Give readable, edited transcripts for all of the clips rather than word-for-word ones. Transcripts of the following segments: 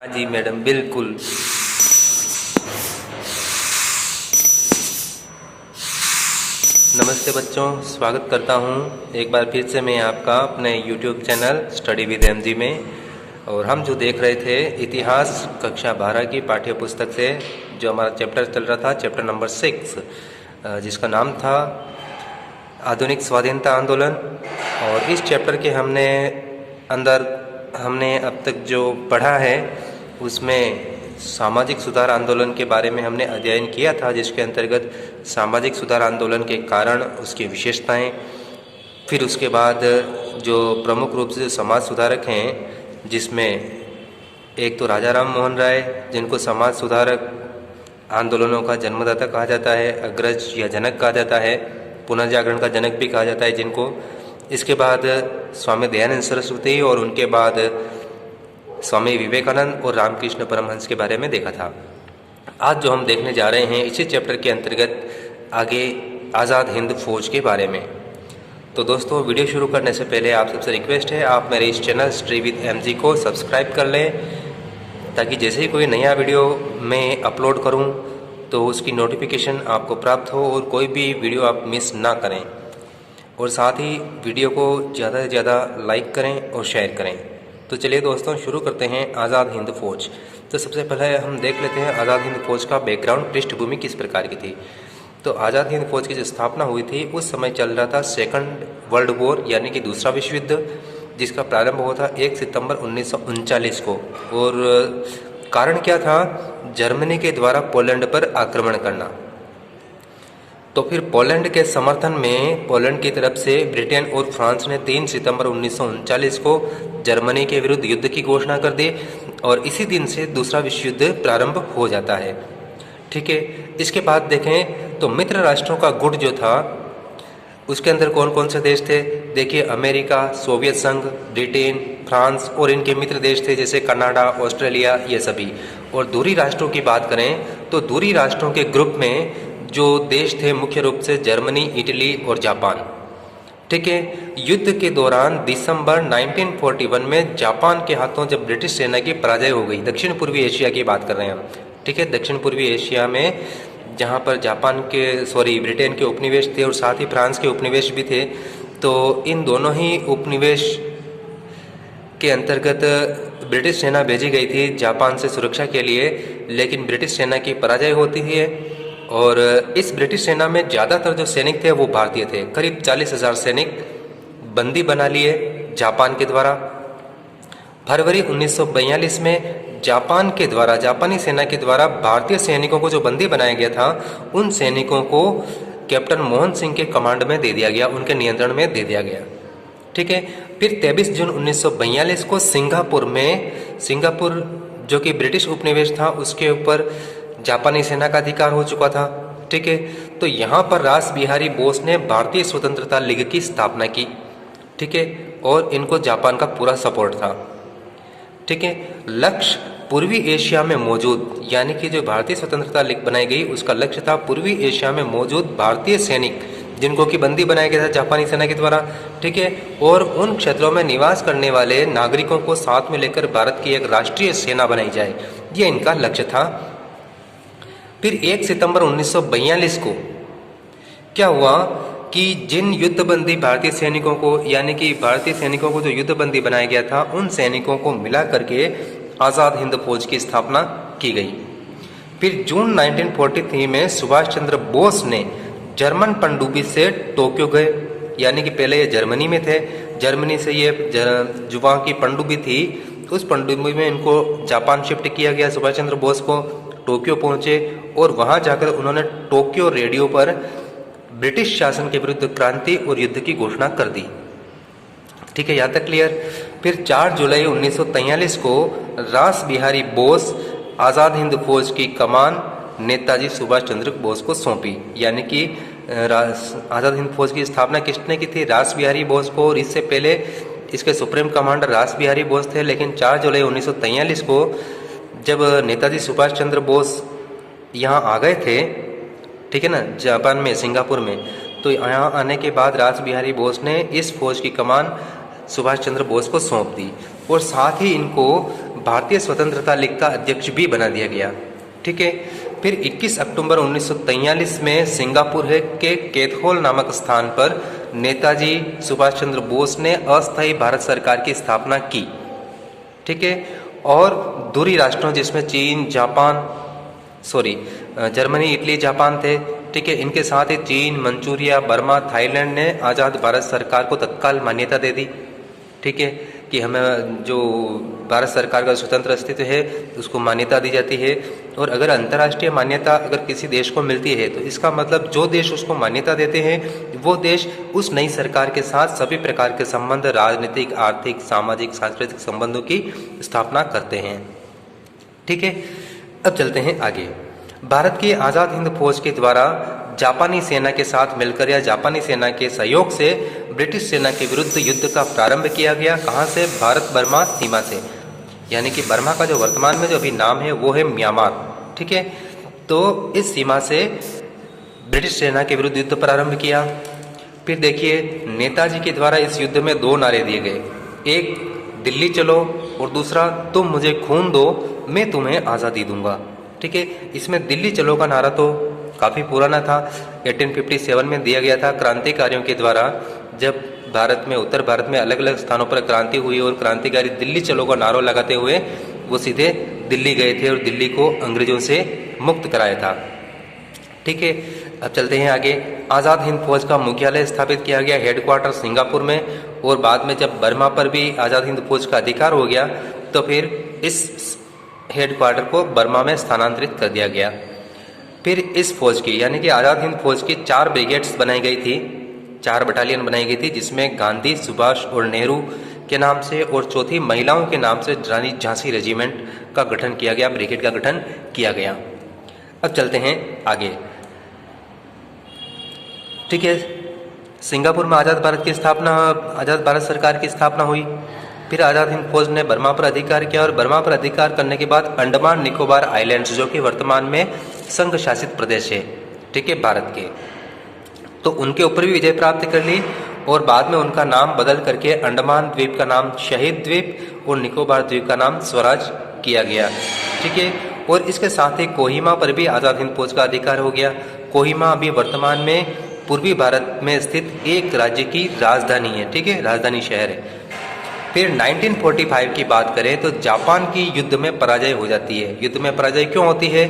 हाँ जी मैडम, बिल्कुल। नमस्ते बच्चों, स्वागत करता हूँ एक बार फिर से मैं आपका अपने YouTube channel study with MG में। और हम जो देख रहे थे इतिहास कक्षा 12 की पाठ्य पुस्तक से जो हमारा चैप्टर चल रहा था, चैप्टर नंबर 6, जिसका नाम था आधुनिक स्वाधीनता आंदोलन। और इस चैप्टर के हमने अब तक जो पढ़ा है उसमें सामाजिक सुधार आंदोलन के बारे में हमने अध्ययन किया था, जिसके अंतर्गत सामाजिक सुधार आंदोलन के कारण, उसकी विशेषताएं, फिर उसके बाद जो प्रमुख रूप से समाज सुधारक हैं, जिसमें एक तो राजा राम मोहन राय, जिनको समाज सुधारक आंदोलनों का जन्मदाता कहा जाता है, अग्रज या जनक कहा जाता है, पुनर्जागरण का जनक भी कहा जाता है जिनको। इसके बाद स्वामी दयानंद सरस्वती और उनके बाद स्वामी विवेकानंद और रामकृष्ण परमहंस के बारे में देखा था। आज जो हम देखने जा रहे हैं इसी चैप्टर के अंतर्गत आगे आज़ाद हिंद फौज के बारे में। तो दोस्तों, वीडियो शुरू करने से पहले आप सबसे रिक्वेस्ट है, आप मेरे इस चैनल स्टडी विद एमजी को सब्सक्राइब कर लें, ताकि जैसे ही कोई नया वीडियो मैं अपलोड करूं तो उसकी नोटिफिकेशन आपको प्राप्त हो और कोई भी वीडियो आप मिस ना करें। और साथ ही वीडियो को ज़्यादा से ज़्यादा लाइक करें और शेयर करें। तो चलिए दोस्तों, शुरू करते हैं आज़ाद हिंद फौज। तो सबसे पहले हम देख लेते हैं आज़ाद हिंद फौज का बैकग्राउंड, पृष्ठभूमि किस प्रकार की थी। तो आज़ाद हिंद फौज की जो स्थापना हुई थी उस समय चल रहा था सेकंड वर्ल्ड वॉर, यानी कि दूसरा विश्व युद्ध, जिसका प्रारंभ हुआ था 1 सितंबर 1939 को। और कारण क्या था? जर्मनी के द्वारा पोलैंड पर आक्रमण करना। तो फिर पोलैंड के समर्थन में पोलैंड की तरफ से ब्रिटेन और फ्रांस ने 3 सितंबर 1939 को जर्मनी के विरुद्ध युद्ध की घोषणा कर दी और इसी दिन से दूसरा विश्व युद्ध प्रारंभ हो जाता है। ठीक है, इसके बाद देखें तो मित्र राष्ट्रों का गुट जो था उसके अंदर कौन कौन से देश थे। देखिए, अमेरिका, सोवियत संघ, ब्रिटेन, फ्रांस और इनके मित्र देश थे जैसे कनाडा, ऑस्ट्रेलिया, ये सभी। और दूरी राष्ट्रों की बात करें तो दूरी राष्ट्रों के ग्रुप में जो देश थे मुख्य रूप से जर्मनी, इटली और जापान। ठीक है, युद्ध के दौरान दिसंबर 1941 में जापान के हाथों जब ब्रिटिश सेना की पराजय हो गई, दक्षिण पूर्वी एशिया की बात कर रहे हैं हम। ठीक है, दक्षिण पूर्वी एशिया में जहाँ पर ब्रिटेन के उपनिवेश थे और साथ ही फ्रांस के उपनिवेश भी थे। तो इन दोनों ही उपनिवेश के अंतर्गत ब्रिटिश सेना भेजी गई थी जापान से सुरक्षा के लिए, लेकिन ब्रिटिश सेना की पराजय होती है। और इस ब्रिटिश सेना में ज़्यादातर जो सैनिक थे वो भारतीय थे। करीब 40,000 सैनिक बंदी बना लिए जापान के द्वारा। फरवरी 1942 में जापानी सेना के द्वारा भारतीय सैनिकों को जो बंदी बनाया गया था, उन सैनिकों को कैप्टन मोहन सिंह के कमांड में दे दिया गया, उनके नियंत्रण में दे दिया गया। ठीक है, फिर 23 जून 1942 को सिंगापुर जो कि ब्रिटिश उपनिवेश था, उसके ऊपर जापानी सेना का अधिकार हो चुका था। ठीक है, तो यहाँ पर रास बिहारी बोस ने भारतीय स्वतंत्रता लीग की स्थापना की। ठीक है, और इनको जापान का पूरा सपोर्ट था। ठीक है, लक्ष्य पूर्वी एशिया में मौजूद, यानी कि जो भारतीय स्वतंत्रता लीग बनाई गई उसका लक्ष्य था पूर्वी एशिया में मौजूद भारतीय सैनिक जिनको कि बंदी बनाया गया था जापानी सेना के द्वारा। ठीक है, और उन क्षेत्रों में निवास करने वाले नागरिकों को साथ में लेकर भारत की एक राष्ट्रीय सेना बनाई जाए, ये इनका लक्ष्य था। फिर 1 सितंबर 1942 को क्या हुआ कि जिन युद्धबंदी भारतीय सैनिकों को, यानी कि भारतीय सैनिकों को जो युद्धबंदी बनाया गया था, उन सैनिकों को मिला करके आज़ाद हिंद फौज की स्थापना की गई। फिर जून 1943 में सुभाष चंद्र बोस ने जर्मन पनडुब्बी से टोक्यो गए, यानी कि पहले ये जर्मनी में थे, जर्मनी से ये जो वहाँ की पनडुब्बी थी उस पनडुब्बी में इनको जापान शिफ्ट किया गया। सुभाष चंद्र बोस को टोक्यो पहुँचे और वहाँ जाकर उन्होंने टोक्यो रेडियो पर ब्रिटिश शासन के विरुद्ध क्रांति और युद्ध की घोषणा कर दी। ठीक है, यहाँ तक क्लियर। फिर 4 जुलाई 1943 को रास बिहारी बोस आज़ाद हिंद फौज की कमान नेताजी सुभाष चंद्र बोस को सौंपी, यानी कि आज़ाद हिंद फौज की स्थापना किसने की थी? रास बिहारी बोस को। और इससे पहले इसके सुप्रीम कमांडर रास बिहारी बोस थे, लेकिन 4 जुलाई 1943 को जब नेताजी सुभाष चंद्र बोस यहाँ आ गए थे, ठीक है ना, जापान में, सिंगापुर में, तो यहाँ आने के बाद रास बिहारी बोस ने इस फौज की कमान सुभाष चंद्र बोस को सौंप दी। और साथ ही इनको भारतीय स्वतंत्रता लीग का अध्यक्ष भी बना दिया गया। ठीक है। फिर 21 अक्टूबर 1943 में सिंगापुर के कैथोल नामक स्थान पर नेताजी सुभाष चंद्र बोस ने अस्थायी भारत सरकार की स्थापना की। ठीक है। और दूरी राष्ट्रों जिसमें चीन, जर्मनी, इटली, जापान थे। ठीक है। इनके साथ ही चीन, मंचूरिया, बर्मा, थाईलैंड ने आज़ाद भारत सरकार को तत्काल मान्यता दे दी। ठीक है, कि हमें जो भारत सरकार का स्वतंत्र अस्तित्व है उसको मान्यता दी जाती है। और अगर अंतर्राष्ट्रीय मान्यता अगर किसी देश को मिलती है तो इसका मतलब जो देश उसको मान्यता देते हैं वो देश उस नई सरकार के साथ सभी प्रकार के संबंध, राजनीतिक, आर्थिक, सामाजिक, सांस्कृतिक संबंधों की स्थापना करते हैं। ठीक है। अब चलते हैं आगे। भारत की आज़ाद हिंद फौज के द्वारा जापानी सेना के साथ मिलकर या जापानी सेना के सहयोग से ब्रिटिश सेना के विरुद्ध युद्ध का प्रारंभ किया गया। कहाँ से? भारत बर्मा सीमा से, यानी कि बर्मा का जो वर्तमान में जो अभी नाम है वो है म्यांमार। ठीक है। तो इस सीमा से ब्रिटिश सेना के विरुद्ध युद्ध प्रारंभ किया। फिर देखिए, नेताजी के द्वारा इस युद्ध में 2 नारे दिए गए, एक दिल्ली चलो और दूसरा तुम मुझे खून दो मैं तुम्हें आज़ादी दूंगा। ठीक है। इसमें दिल्ली चलो का नारा तो काफ़ी पुराना था, 1857 में दिया गया था क्रांतिकारियों के द्वारा। जब भारत में, उत्तर भारत में अलग अलग स्थानों पर क्रांति हुई और क्रांतिकारी दिल्ली चलो का नारा लगाते हुए वो सीधे दिल्ली गए थे और दिल्ली को अंग्रेजों से मुक्त कराया था। ठीक है। अब चलते हैं आगे। आज़ाद हिंद फौज का मुख्यालय स्थापित किया गया, हेडक्वार्टर सिंगापुर में। और बाद में जब बर्मा पर भी आज़ाद हिंद फौज का अधिकार हो गया तो फिर इस हेडक्वार्टर को बर्मा में स्थानांतरित कर दिया गया। फिर इस फौज की, यानी कि आज़ाद हिंद फौज की 4 ब्रिगेड्स बनाई गई थी, 4 बटालियन बनाई गई थी, जिसमें गांधी, सुभाष और नेहरू के नाम से और चौथी महिलाओं के नाम से रानी झांसी रेजिमेंट का गठन किया गया, ब्रिगेड का गठन किया गया। अब चलते हैं आगे। ठीक है। सिंगापुर में आज़ाद भारत सरकार की स्थापना हुई। फिर आज़ाद हिंद फौज ने बर्मा पर अधिकार किया और बर्मा पर अधिकार करने के बाद अंडमान निकोबार आइलैंड्स, जो कि वर्तमान में संघ शासित प्रदेश है, ठीक है, भारत के, तो उनके ऊपर भी विजय प्राप्त कर ली। और बाद में उनका नाम बदल करके अंडमान द्वीप का नाम शहीद द्वीप और निकोबार द्वीप का नाम स्वराज किया गया। ठीक है। और इसके साथ ही कोहिमा पर भी आज़ाद हिंद फौज का अधिकार हो गया। कोहिमा अभी वर्तमान में पूर्वी भारत में स्थित एक राज्य की राजधानी है। ठीक है, राजधानी शहर है। फिर 1945 की बात करें तो जापान की युद्ध में पराजय हो जाती है। युद्ध में पराजय क्यों होती है?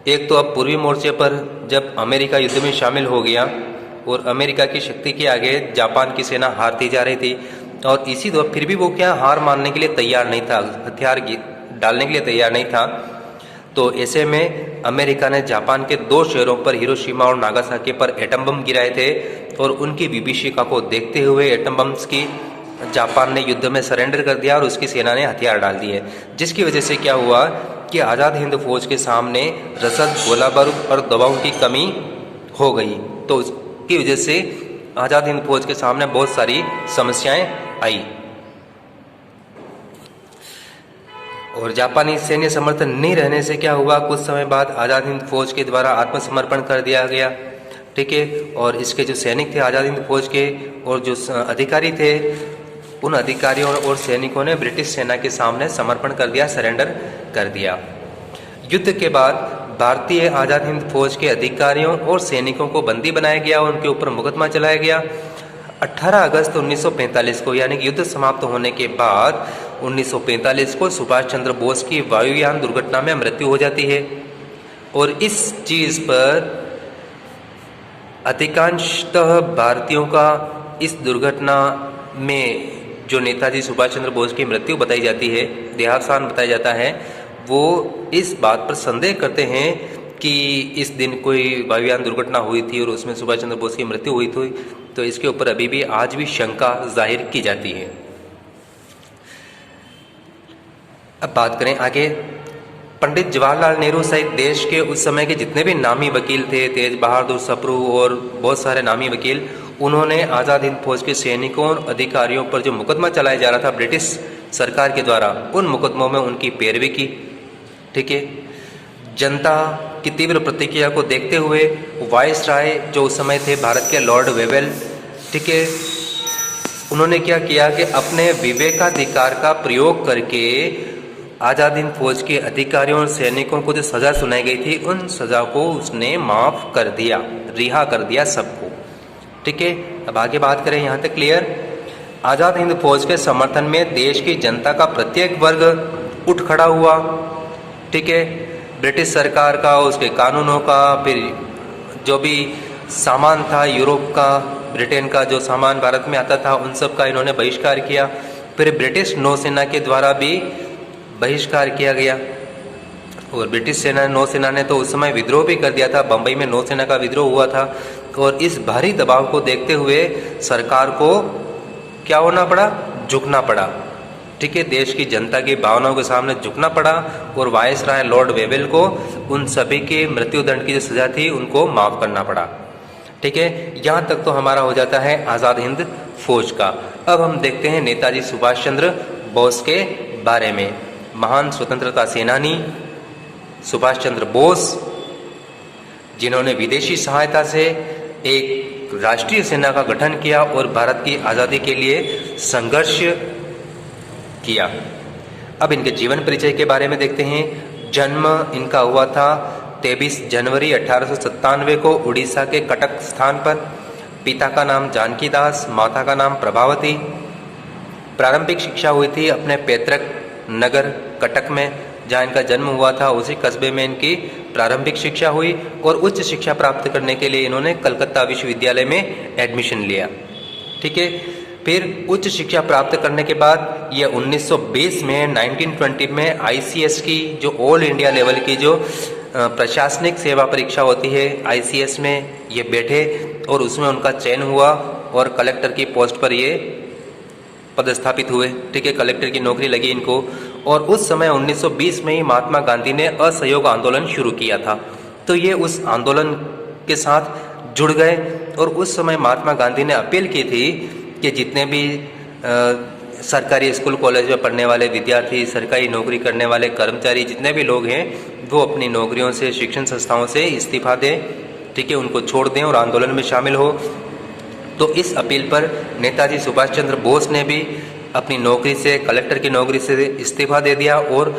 एक तो अब पूर्वी मोर्चे पर जब अमेरिका युद्ध में शामिल हो गया और अमेरिका की शक्ति के आगे जापान की सेना हारती जा रही थी, और इसी दौर फिर भी वो क्या हार मानने के लिए तैयार नहीं था, हथियार डालने के लिए तैयार नहीं था। तो ऐसे में अमेरिका ने जापान के 2 शहरों पर, हिरोशिमा और नागासाकी पर एटम बम गिराए थे। और उनकी विभीषिका को देखते हुए एटम बम्स की जापान ने युद्ध में सरेंडर कर दिया और उसकी सेना ने हथियार डाल दिए, जिसकी वजह से क्या हुआ कि आज़ाद हिंद फौज के सामने रसद, गोला बारूद और दवाओं की कमी हो गई। तो उसकी वजह से आज़ाद हिंद फौज के सामने बहुत सारी समस्याएं आई और जापानी सैन्य समर्थन नहीं रहने से क्या हुआ, कुछ समय बाद आज़ाद हिंद फौज के द्वारा आत्मसमर्पण कर दिया गया। ठीक है। और इसके जो सैनिक थे आज़ाद हिंद फौज के और जो अधिकारी थे, उन अधिकारियों और सैनिकों ने ब्रिटिश सेना के सामने समर्पण कर दिया, सरेंडर कर दिया। युद्ध के बाद भारतीय आज़ाद हिंद फौज के अधिकारियों और सैनिकों को बंदी बनाया गया और उनके ऊपर मुकदमा चलाया गया। 18 अगस्त 1945 को, यानी कि युद्ध समाप्त होने के बाद 1945 को सुभाष चंद्र बोस की वायुयान दुर्घटना में मृत्यु हो जाती है। और इस चीज़ पर अधिकांशतः भारतीयों का इस दुर्घटना में जो नेताजी सुभाष चंद्र बोस की मृत्यु बताई जाती है, देहावसान बताया जाता है, वो इस बात पर संदेह करते हैं कि इस दिन कोई वायुयान दुर्घटना हुई थी और उसमें सुभाष चंद्र बोस की मृत्यु हुई थी। तो इसके ऊपर अभी भी आज भी शंका जाहिर की जाती है। अब बात करें आगे। पंडित जवाहरलाल नेहरू सहित देश के उस समय के जितने भी नामी वकील थे, तेज बहादुर सप्रू और बहुत सारे नामी वकील, उन्होंने आज़ाद हिंद फौज के सैनिकों और अधिकारियों पर जो मुकदमा चलाया जा रहा था ब्रिटिश सरकार के द्वारा, उन मुकदमों में उनकी पैरवी की। ठीक है। जनता की तीव्र प्रतिक्रिया को देखते हुए वायसराय जो उस समय थे भारत के लॉर्ड वेवेल, ठीक है, उन्होंने क्या किया कि अपने विवेकाधिकार का प्रयोग करके आज़ाद हिंद फौज के अधिकारियों और सैनिकों को जो सज़ा सुनाई गई थी उन सज़ा को उसने माफ़ कर दिया, रिहा कर दिया सबको। ठीक है, अब आगे बात करें, यहाँ तक क्लियर। आज़ाद हिंद फौज के समर्थन में देश की जनता का प्रत्येक वर्ग उठ खड़ा हुआ। ठीक है, ब्रिटिश सरकार का, उसके कानूनों का, फिर जो भी सामान था यूरोप का, ब्रिटेन का जो सामान भारत में आता था उन सब का इन्होंने बहिष्कार किया। फिर ब्रिटिश नौसेना के द्वारा भी बहिष्कार किया गया और ब्रिटिश सेना नौसेना ने तो उस समय विद्रोह भी कर दिया था, बम्बई में नौसेना का विद्रोह हुआ था। और इस भारी दबाव को देखते हुए सरकार को क्या होना पड़ा, झुकना पड़ा। ठीक है, देश की जनता की भावनाओं के सामने झुकना पड़ा और वायसराय लॉर्ड वेवेल को उन सभी के मृत्युदंड की जो सजा थी उनको माफ़ करना पड़ा। ठीक है, यहाँ तक तो हमारा हो जाता है आज़ाद हिंद फौज का। अब हम देखते हैं नेताजी सुभाष चंद्र बोस के बारे में। महान स्वतंत्रता सेनानी सुभाष चंद्र बोस, जिन्होंने विदेशी सहायता से एक राष्ट्रीय सेना का गठन किया और भारत की आज़ादी के लिए संघर्ष किया। अब इनके जीवन परिचय के बारे में देखते हैं। जन्म इनका हुआ था 23 जनवरी 1897 को उड़ीसा के कटक स्थान पर। पिता का नाम जानकी दास, माता का नाम प्रभावती। प्रारंभिक शिक्षा हुई थी अपने पैतृक नगर कटक में, जहाँ इनका जन्म हुआ था उसी कस्बे में इनकी प्रारंभिक शिक्षा हुई और उच्च शिक्षा प्राप्त करने के लिए इन्होंने कलकत्ता विश्वविद्यालय में एडमिशन लिया। ठीक है, फिर उच्च शिक्षा प्राप्त करने के बाद ये 1920 में 1920 में ICS की जो ऑल इंडिया लेवल की जो प्रशासनिक सेवा परीक्षा होती है ICS में ये बैठे और उसमें उनका चयन हुआ और कलेक्टर की पोस्ट पर ये पदस्थापित हुए। ठीक है, कलेक्टर की नौकरी लगी इनको। और उस समय 1920 में ही महात्मा गांधी ने असहयोग आंदोलन शुरू किया था, तो ये उस आंदोलन के साथ जुड़ गए। और उस समय महात्मा गांधी ने अपील की थी कि जितने भी सरकारी स्कूल कॉलेज में पढ़ने वाले विद्यार्थी, सरकारी नौकरी करने वाले कर्मचारी, जितने भी लोग हैं वो अपनी नौकरियों से, शिक्षण संस्थाओं से इस्तीफा दें। ठीक है, उनको छोड़ दें और आंदोलन में शामिल हो। तो इस अपील पर नेताजी सुभाष चंद्र बोस ने भी अपनी नौकरी से, कलेक्टर की नौकरी से इस्तीफा दे दिया और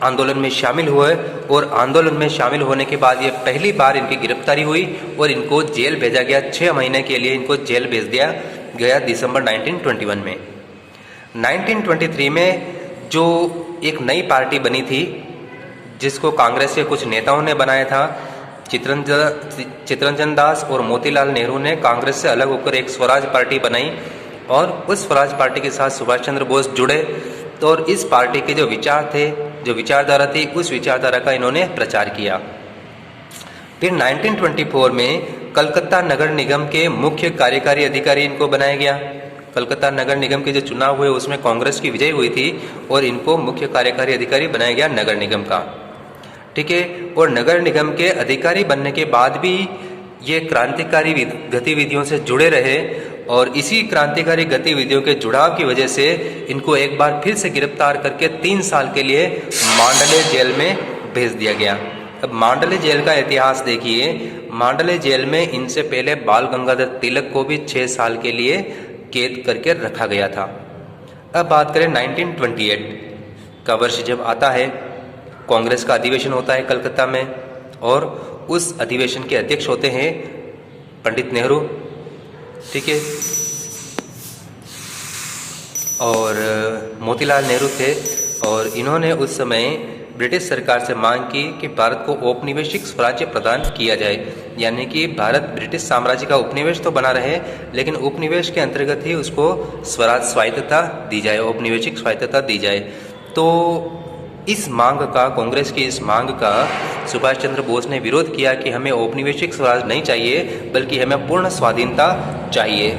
आंदोलन में शामिल हुए। और आंदोलन में शामिल होने के बाद ये पहली बार इनकी गिरफ्तारी हुई और इनको जेल भेजा गया। 6 महीने के लिए इनको जेल भेज दिया गया दिसंबर 1921 में। 1923 में जो एक नई पार्टी बनी थी जिसको कांग्रेस के कुछ नेताओं ने बनाया था, चित्तरंजन दास और मोतीलाल नेहरू ने कांग्रेस से अलग होकर एक स्वराज पार्टी बनाई और उस स्वराज पार्टी के साथ सुभाष चंद्र बोस जुड़े। तो और इस पार्टी के जो विचार थे, जो विचारधारा थी, उस विचारधारा का इन्होंने प्रचार किया। फिर 1924 में कलकत्ता नगर निगम के मुख्य कार्यकारी अधिकारी इनको बनाया गया। कलकत्ता नगर निगम के जो चुनाव हुए उसमें कांग्रेस की विजय हुई थी और इनको मुख्य कार्यकारी अधिकारी बनाया गया नगर निगम का। ठीक है, और नगर निगम के अधिकारी बनने के बाद भी ये क्रांतिकारी गतिविधियों से जुड़े रहे और इसी क्रांतिकारी गतिविधियों के जुड़ाव की वजह से इनको एक बार फिर से गिरफ्तार करके 3 साल के लिए मांडले जेल में भेज दिया गया। अब मांडले जेल का इतिहास देखिए। मांडले जेल में इनसे पहले बाल गंगाधर तिलक को भी 6 साल के लिए कैद करके रखा गया था। अब बात करें 1928 का वर्ष जब आता है, कांग्रेस का अधिवेशन होता है कलकत्ता में और उस अधिवेशन के अध्यक्ष होते हैं पंडित नेहरू। ठीक है, और मोतीलाल नेहरू थे और इन्होंने उस समय ब्रिटिश सरकार से मांग की कि भारत को औपनिवेशिक स्वराज्य प्रदान किया जाए, यानी कि भारत ब्रिटिश साम्राज्य का उपनिवेश तो बना रहे लेकिन उपनिवेश के अंतर्गत ही उसको स्वराज स्वायत्तता दी जाए, औपनिवेशिक स्वायत्तता दी जाए। तो इस मांग का, कांग्रेस की इस मांग का सुभाष चंद्र बोस ने विरोध किया कि हमें औपनिवेशिक स्वराज नहीं चाहिए बल्कि हमें पूर्ण स्वाधीनता चाहिए।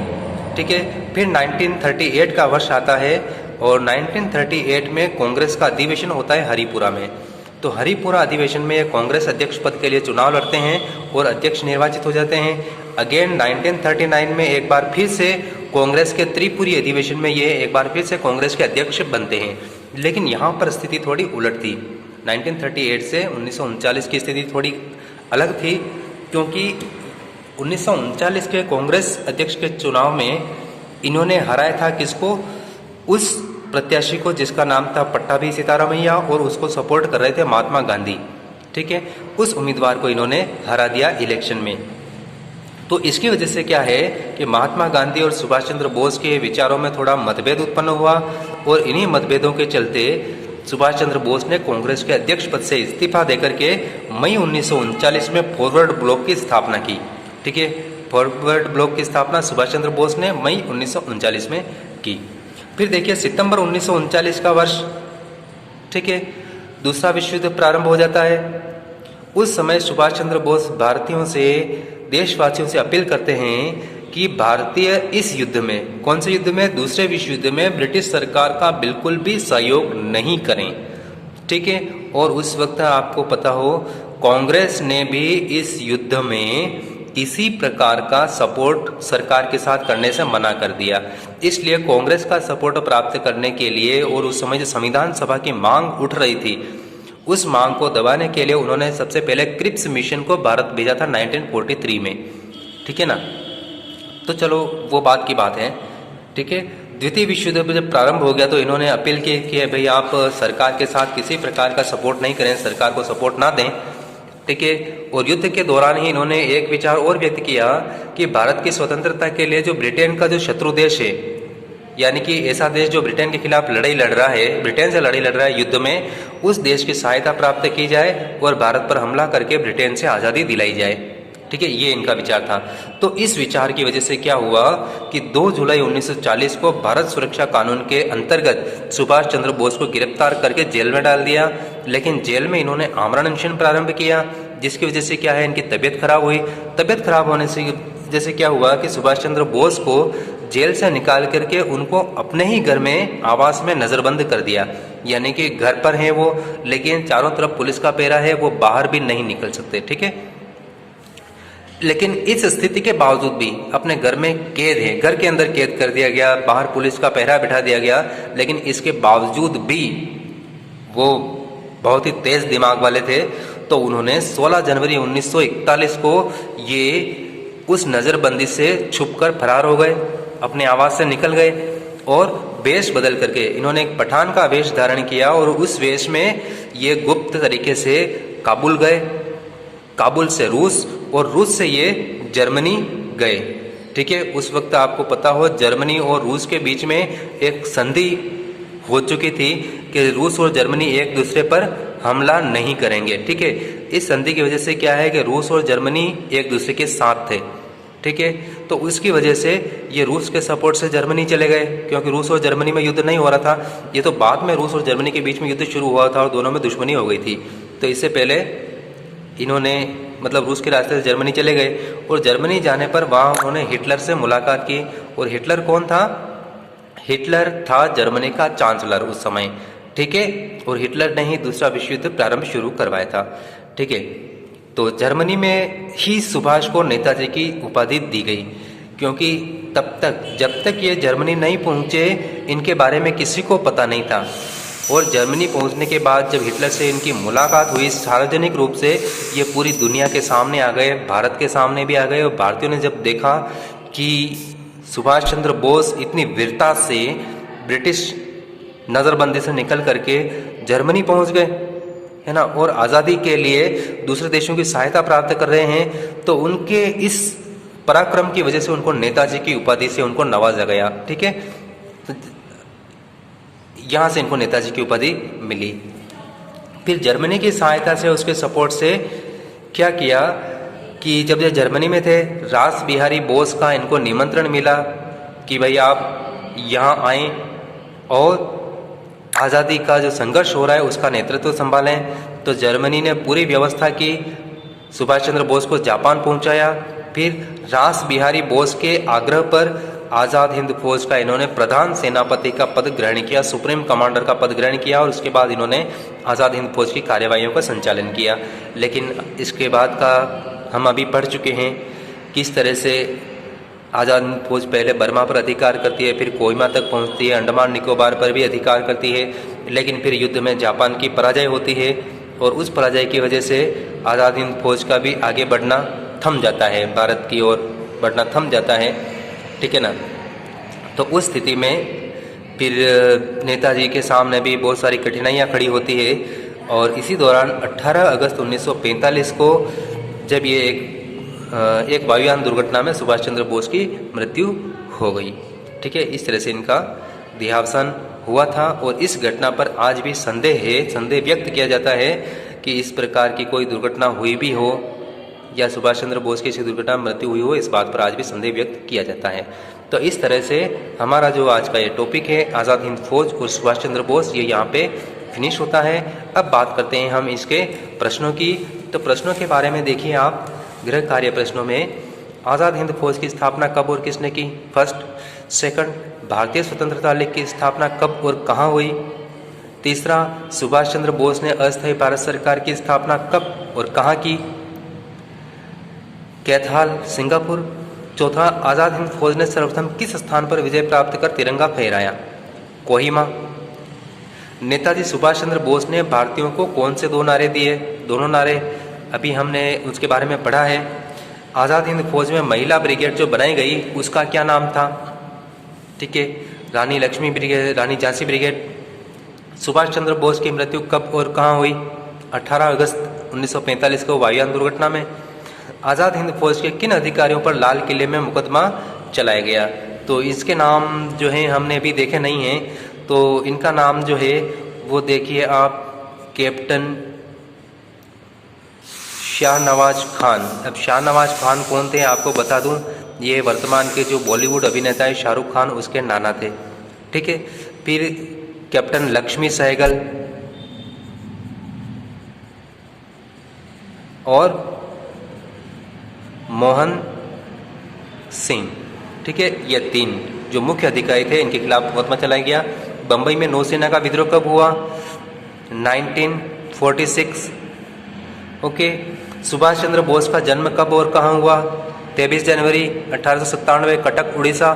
ठीक है, फिर 1938 का वर्ष आता है और 1938 में कांग्रेस का अधिवेशन होता है हरिपुरा में। तो हरिपुरा अधिवेशन में कांग्रेस अध्यक्ष पद के लिए चुनाव लड़ते हैं और अध्यक्ष निर्वाचित हो जाते हैं। अगेन 1939 में एक बार फिर से कांग्रेस के त्रिपुरी अधिवेशन में ये एक बार फिर से कांग्रेस के अध्यक्ष बनते हैं। लेकिन यहाँ पर स्थिति थोड़ी उलट थी। 1938 से 1939 की स्थिति थोड़ी अलग थी, क्योंकि 1939 के कांग्रेस अध्यक्ष के चुनाव में इन्होंने हराया था किसको? उस प्रत्याशी को जिसका नाम था पट्टाभी सीतारामैया और उसको सपोर्ट कर रहे थे महात्मा गांधी। ठीक है, उस उम्मीदवार को इन्होंने हरा दिया इलेक्शन में। तो इसकी वजह से क्या है कि महात्मा गांधी और सुभाष चंद्र बोस के विचारों में थोड़ा मतभेद उत्पन्न हुआ और इन्हीं मतभेदों के चलते सुभाष चंद्र बोस ने कांग्रेस के अध्यक्ष पद से इस्तीफा देकर के मई 1939 में फॉरवर्ड ब्लॉक की स्थापना की। ठीक है, फॉरवर्ड ब्लॉक की स्थापना सुभाष चंद्र बोस ने मई 1939 में की। फिर देखिए सितंबर 1939 का वर्ष, ठीक है, दूसरा विश्व युद्ध प्रारंभ हो जाता है। उस समय सुभाष चंद्र बोस भारतीयों से, देशवासियों से अपील करते हैं कि भारतीय इस युद्ध में, कौन से युद्ध में? दूसरे विश्व युद्ध में ब्रिटिश सरकार का बिल्कुल भी सहयोग नहीं करें। ठीक है, और उस वक्त आपको पता हो कांग्रेस ने भी इस युद्ध में किसी प्रकार का सपोर्ट सरकार के साथ करने से मना कर दिया। इसलिए कांग्रेस का सपोर्ट प्राप्त करने के लिए और उस समय जो संविधान सभा की मांग उठ रही थी, उस मांग को दबाने के लिए उन्होंने सबसे पहले क्रिप्स मिशन को भारत भेजा था 1943 में। ठीक है ना, तो चलो वो बात की बात है। ठीक है, द्वितीय विश्व युद्ध जब प्रारंभ हो गया तो इन्होंने अपील की कि भाई आप सरकार के साथ किसी प्रकार का सपोर्ट नहीं करें, सरकार को सपोर्ट ना दें। ठीक है, और युद्ध के दौरान ही इन्होंने एक विचार और व्यक्त किया कि भारत की स्वतंत्रता के लिए जो ब्रिटेन का जो शत्रु देश है, यानी कि ऐसा देश जो ब्रिटेन के खिलाफ लड़ाई लड़ रहा है, ब्रिटेन से लड़ाई लड़ रहा है युद्ध में, उस देश की सहायता प्राप्त की जाए और भारत पर हमला करके ब्रिटेन से आज़ादी दिलाई जाए। ठीक है, ये इनका विचार था। तो इस विचार की वजह से क्या हुआ कि 2 जुलाई 1940 को भारत सुरक्षा कानून के अंतर्गत सुभाष चंद्र बोस को गिरफ्तार करके जेल में डाल दिया। लेकिन जेल में इन्होंने आमरण अनशन प्रारंभ किया, जिसकी वजह से क्या है, इनकी तबीयत खराब हुई। तबीयत खराब होने से जैसे क्या हुआ कि सुभाष चंद्र बोस को जेल से निकाल करके उनको अपने ही घर में, आवास में नज़रबंद कर दिया। यानी कि घर पर हैं वो, लेकिन चारों तरफ पुलिस का पहरा है, वो बाहर भी नहीं निकल सकते। ठीक है, लेकिन इस स्थिति के बावजूद भी अपने घर में कैद है, घर के अंदर कैद कर दिया गया, बाहर पुलिस का पहरा बिठा दिया गया, लेकिन इसके बावजूद भी वो बहुत ही तेज दिमाग वाले थे। तो उन्होंने 16 जनवरी 1941 को ये उस नज़रबंदी से छुपकर फरार हो गए, अपने आवास से निकल गए और वेश बदल करके इन्होंने एक पठान का वेश धारण किया और उस वेश में ये गुप्त तरीके से काबुल गए, काबुल से रूस और रूस से ये जर्मनी गए। ठीक है, उस वक्त आपको पता हो जर्मनी और रूस के बीच में एक संधि हो चुकी थी कि रूस और जर्मनी एक दूसरे पर हमला नहीं करेंगे। ठीक है, इस संधि की वजह से क्या है कि रूस और जर्मनी एक दूसरे के साथ थे। ठीक है, तो उसकी वजह से ये रूस के सपोर्ट से जर्मनी चले गए, क्योंकि रूस और जर्मनी में युद्ध नहीं हो रहा था। ये तो बाद में रूस और जर्मनी के बीच में युद्ध शुरू हुआ था और दोनों में दुश्मनी हो गई थी। तो इससे पहले इन्होंने मतलब रूस के रास्ते से जर्मनी चले गए और जर्मनी जाने पर वहाँ उन्होंने हिटलर से मुलाकात की। और हिटलर कौन था? हिटलर था जर्मनी का चांसलर उस समय। ठीक है, और हिटलर ने ही दूसरा विश्व युद्ध प्रारंभ शुरू करवाया था। ठीक है, तो जर्मनी में ही सुभाष को नेताजी की उपाधि दी गई, क्योंकि तब तक जब तक ये जर्मनी नहीं पहुँचे इनके बारे में किसी को पता नहीं था। और जर्मनी पहुंचने के बाद जब हिटलर से इनकी मुलाकात हुई सार्वजनिक रूप से, ये पूरी दुनिया के सामने आ गए, भारत के सामने भी आ गए। और भारतीयों ने जब देखा कि सुभाष चंद्र बोस इतनी वीरता से ब्रिटिश नज़रबंदी से निकल करके जर्मनी पहुंच गए, है ना, और आज़ादी के लिए दूसरे देशों की सहायता प्राप्त कर रहे हैं, तो उनके इस पराक्रम की वजह से उनको नेताजी की उपाधि से उनको नवाजा गया। ठीक है, तो यहाँ से इनको नेताजी की उपाधि मिली। फिर जर्मनी की सहायता से, उसके सपोर्ट से क्या किया कि जब ये जर्मनी में थे, रास बिहारी बोस का इनको निमंत्रण मिला कि भाई आप यहाँ आएँ और आज़ादी का जो संघर्ष हो रहा है उसका नेतृत्व संभालें। तो जर्मनी ने पूरी व्यवस्था की, सुभाष चंद्र बोस को जापान पहुँचाया। फिर रास बिहारी बोस के आग्रह पर आज़ाद हिंद फौज का इन्होंने प्रधान सेनापति का पद ग्रहण किया, सुप्रीम कमांडर का पद ग्रहण किया और उसके बाद इन्होंने आज़ाद हिंद फौज की कार्यवाहियों का संचालन किया। लेकिन इसके बाद का हम अभी पढ़ चुके हैं किस तरह से आज़ाद हिंद फौज पहले बर्मा पर अधिकार करती है, फिर कोहिमा तक पहुंचती है, अंडमान निकोबार पर भी अधिकार करती है, लेकिन फिर युद्ध में जापान की पराजय होती है और उस पराजय की वजह से आज़ाद हिंद फौज का भी आगे बढ़ना थम जाता है, भारत की ओर बढ़ना थम जाता है। ठीक है ना, तो उस स्थिति में फिर नेताजी के सामने भी बहुत सारी कठिनाइयाँ खड़ी होती है और इसी दौरान 18 अगस्त 1945 को जब ये एक वायुयान दुर्घटना में सुभाष चंद्र बोस की मृत्यु हो गई। ठीक है, इस तरह से इनका देहावसान हुआ था और इस घटना पर आज भी संदेह व्यक्त किया जाता है कि इस प्रकार की कोई दुर्घटना हुई भी हो या सुभाष चंद्र बोस की इसी दुर्घटना में मृत्यु हुई हो, इस बात पर आज भी संदेह व्यक्त किया जाता है। तो इस तरह से हमारा जो आज का ये टॉपिक है आज़ाद हिंद फौज और सुभाष चंद्र बोस, ये यहाँ पे फिनिश होता है। अब बात करते हैं हम इसके प्रश्नों की। तो प्रश्नों के बारे में देखिए आप, गृह कार्य प्रश्नों में आज़ाद हिंद फौज की स्थापना कब और किसने की? फर्स्ट। सेकंड, भारतीय स्वतंत्रता लीग की स्थापना कब और कहाँ हुई? तीसरा, सुभाष चंद्र बोस ने अस्थायी भारत सरकार की स्थापना कब और कहाँ की? कैथाल, सिंगापुर। चौथा, आज़ाद हिंद फौज ने सर्वप्रथम किस स्थान पर विजय प्राप्त कर तिरंगा फहराया? कोहिमा। नेताजी सुभाष चंद्र बोस ने भारतीयों को कौन से 2 नारे दिए? दोनों नारे अभी हमने उसके बारे में पढ़ा है। आज़ाद हिंद फौज में महिला ब्रिगेड जो बनाई गई उसका क्या नाम था? ठीक है, रानी लक्ष्मी ब्रिगेड, रानी झांसी ब्रिगेड। सुभाष चंद्र बोस की मृत्यु कब और कहाँ हुई? 18 अगस्त 1945 को वायुयान दुर्घटना में। आज़ाद हिंद फौज के किन अधिकारियों पर लाल किले में मुकदमा चलाया गया? तो इसके नाम जो है हमने अभी देखे नहीं हैं, तो इनका नाम जो है वो देखिए आप, कैप्टन शाहनवाज खान। अब शाहनवाज खान कौन थे आपको बता दूं, ये वर्तमान के जो बॉलीवुड अभिनेता है शाहरुख खान, उसके नाना थे। ठीक है, फिर कैप्टन लक्ष्मी सहगल और मोहन सिंह। ठीक है, ये 3 जो मुख्य अधिकारी थे, इनके खिलाफ मुकदमा चलाया गया। बंबई में नौसेना का विद्रोह कब हुआ? 1946। ओके। सुभाष चंद्र बोस का जन्म कब और कहाँ हुआ? 23 जनवरी 1897, कटक, उड़ीसा।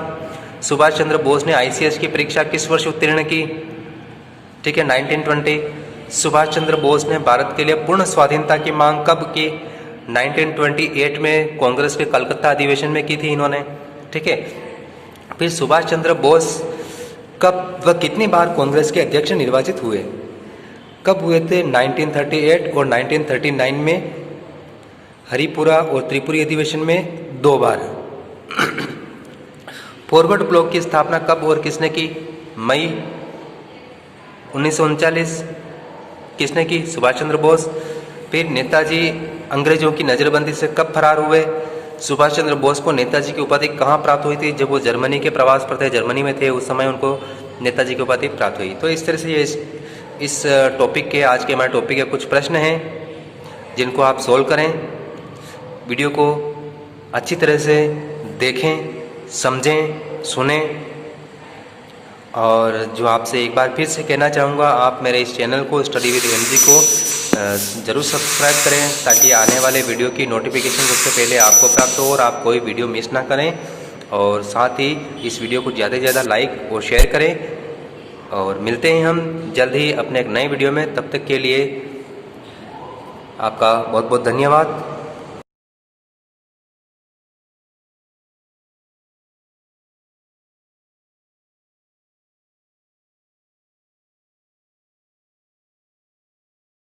सुभाष चंद्र बोस ने ICS की परीक्षा किस वर्ष उत्तीर्ण की? ठीक है, 1920। सुभाष चंद्र बोस ने भारत के लिए पूर्ण स्वाधीनता की मांग कब की? 1928 में कांग्रेस के कलकत्ता अधिवेशन में की थी इन्होंने। ठीक है, फिर सुभाष चंद्र बोस कब व कितनी बार कांग्रेस के अध्यक्ष निर्वाचित हुए? कब हुए थे? 1938 और 1939 में हरिपुरा और त्रिपुरी अधिवेशन में 2 बार। फॉरवर्ड ब्लॉक की स्थापना कब और किसने की? मई 1939। किसने की? सुभाष चंद्र बोस। फिर नेताजी अंग्रेजों की नज़रबंदी से कब फरार हुए? सुभाष चंद्र बोस को नेताजी की उपाधि कहाँ प्राप्त हुई थी? जब वो जर्मनी के प्रवास पर थे, जर्मनी में थे, उस समय उनको नेताजी की उपाधि प्राप्त हुई। तो इस तरह से ये इस टॉपिक के, आज के हमारे टॉपिक के कुछ प्रश्न हैं जिनको आप सोल्व करें। वीडियो को अच्छी तरह से देखें, समझें, सुने। और जो आपसे एक बार फिर से कहना चाहूँगा, आप मेरे इस चैनल को स्टडी विद एमजी को ज़रूर सब्सक्राइब करें ताकि आने वाले वीडियो की नोटिफिकेशन सबसे पहले आपको प्राप्त हो और आप कोई वीडियो मिस ना करें। और साथ ही इस वीडियो को ज़्यादा से ज़्यादा लाइक और शेयर करें। और मिलते हैं हम जल्द ही अपने एक नए वीडियो में। तब तक के लिए आपका बहुत बहुत धन्यवाद।